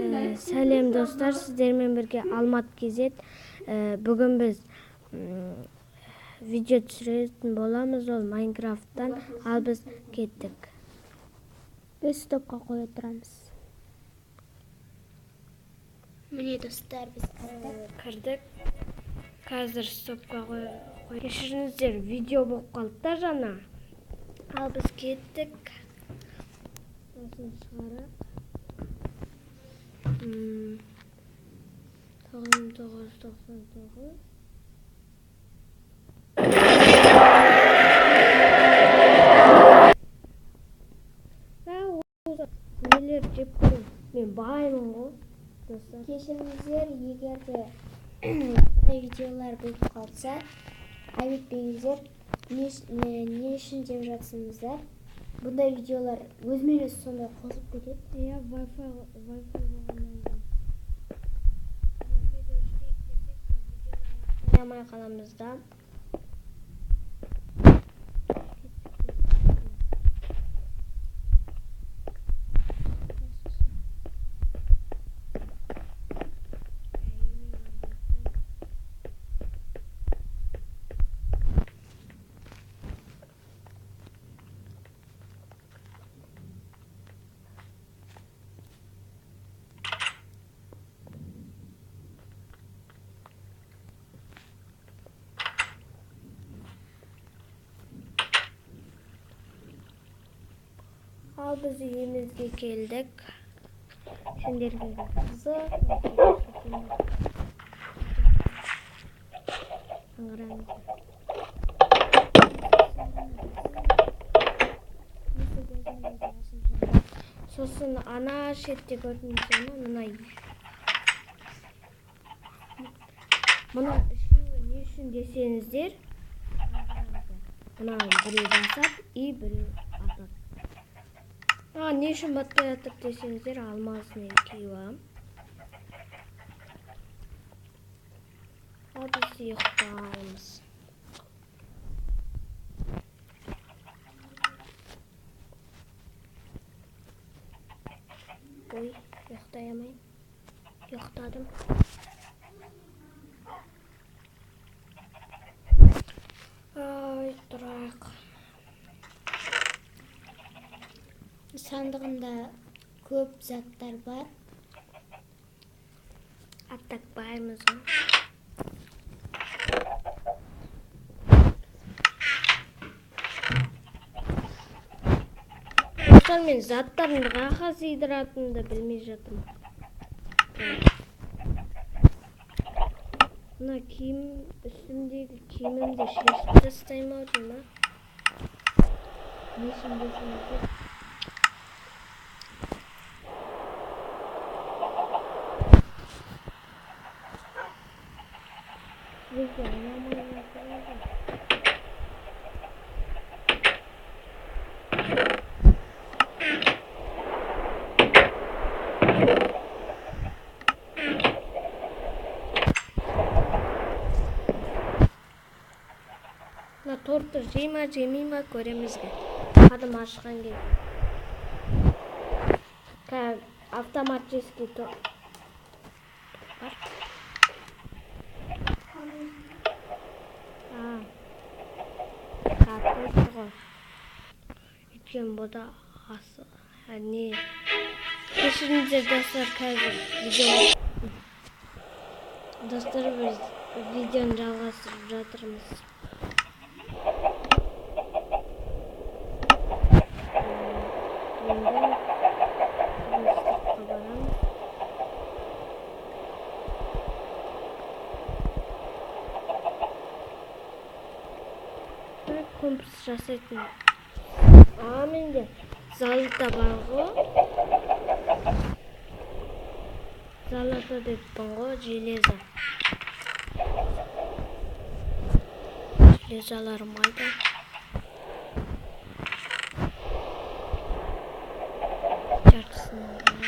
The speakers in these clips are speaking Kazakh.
Сәлем достар, сіздермен бірге Алмат кезет. Бүгін біз видео түсіретін боламыз, ол Майнкрафттан. Ал біз кеттік. Біз стопқа қоя тұрамыз. Міне достар, біз Кірдік. Қазір стопқа қоя. Кешіріңіздер, видео болып қалды да жаңа. Ал біз кеттік. Осын шығарып. 1999. Нелер жеп көрем. Мен баймын ғой. кешіріңіздер, егер де видеолар болып қалса, айбетпеңіздер, не үшін деп жатсыңыздар. Бұндай видеолар өзімен өзі сондай қосып кетеді. Иә, Wi-Fi болғаннан кейін. Қоямай қаламыз да. Ал біз үйімізге келдік. Сендерге қызық. Сосын ана шетте көрдіңіздер ме? Мұны үшеуі не үшін десеңіздер, мына біреу басады, біреу атады. Не үшін батпай атып десеңіздер, алмасын киіп алам. Ал біз ұйықтаймыз. Ой, ұйықтай алмайын. Ұйықтадым. Ой, тұрайық. Сандығында көп заттар бар. Аттақпаймыз ғой. Достар, мен заттарымды қаға сыйдыратынымды білмей жатырмын. Мына киім, үстімдегі киімімді шешіп тастаймын ау деймін. Не үшін десеңіздер? Видео нормально положить. На тортты жейма, жемейма көремізге. Адым ашқан кезде. Автоматический торт бар. Картошы ғой. Өткен бұда асы. Не? Кешіріңіздер достар, қазір видео. Достар, біз видеоны жалғастырып жатырмыз. Компас жасайтын. Менде залда бар ғой. Залата деппін ғой, железа. Железаларым айда. Жартысын алған.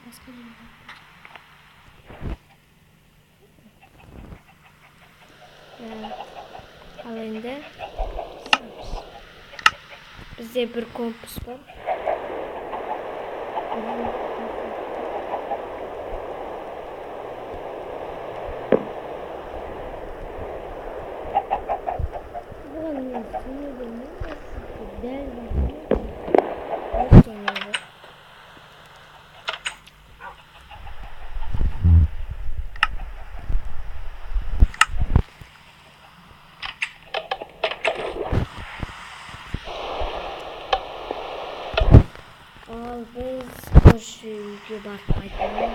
Басқа Yeah. Bizde bir kompas var. Biz koşuya bakmayalım.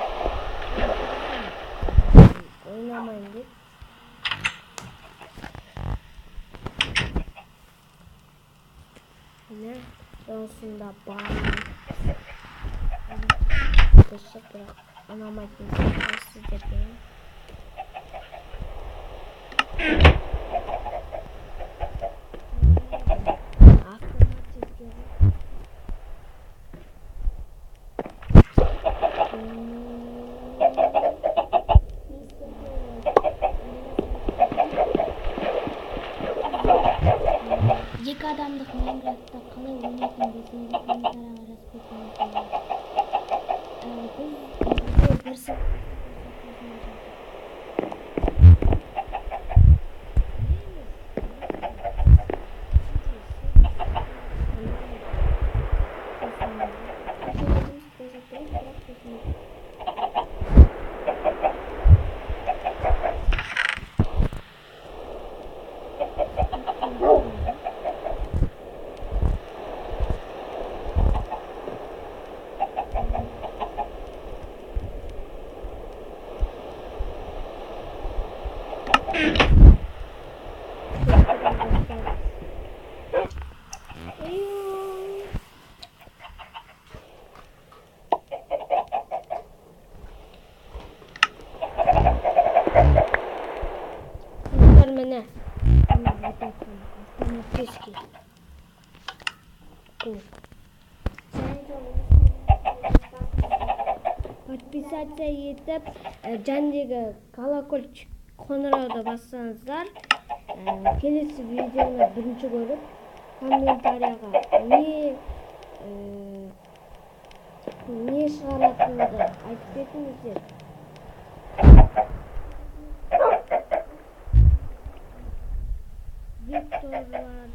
Oynamayın deyip. Ne? Sonrasında bağlı bırak. Oynamayın siz de benim. Aklıma çekiyorum. Екі адамдық Майнкрафтта қалай ойнайтын десеңіздер комментарияға жазып кетіңіздер. Біз бір сағат Mene. Автоматически. Подписаться етіп, жандегі колокольчик қоңырауды бассаңыздар, келесі видеоны бірінші көріп, комментарияға не шығаратыныңызды айтып кетіңіздер. Викторлар,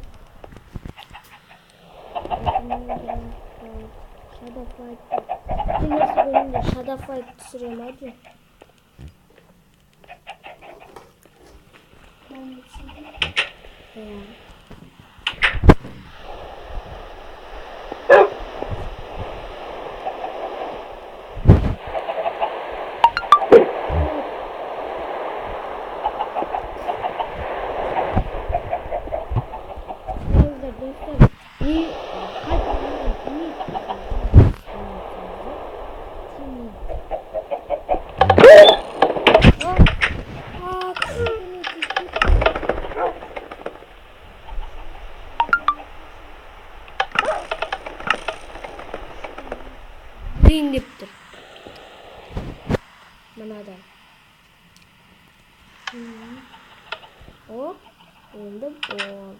Shadow Fight. Келесі бөлімде Shadow Fight түсірем айды. Deyiniptir. Mana da. Hop, endi bol.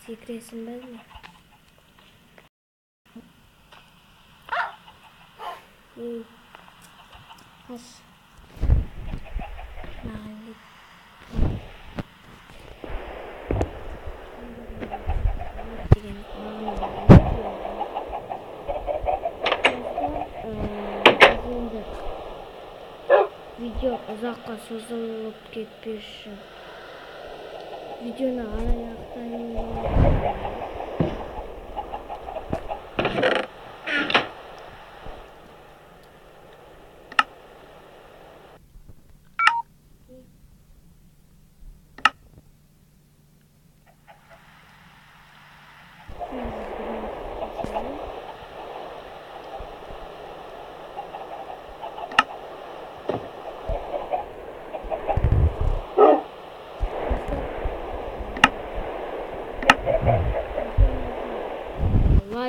Sekresin bezmi? Has. Nani? Video uzoqqa so'zilib ketmish uchun videoni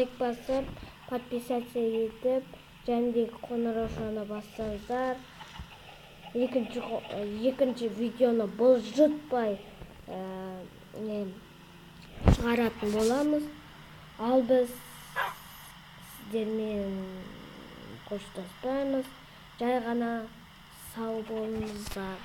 like basıp, подписаться етіп, жандегі қоңыраушаны бассаңыздар, екінші видеоны бұлжытпай чыгаратын боламыз. Ал біз сіздермен коштошпайбыз. Жай гана сау болуңуздар.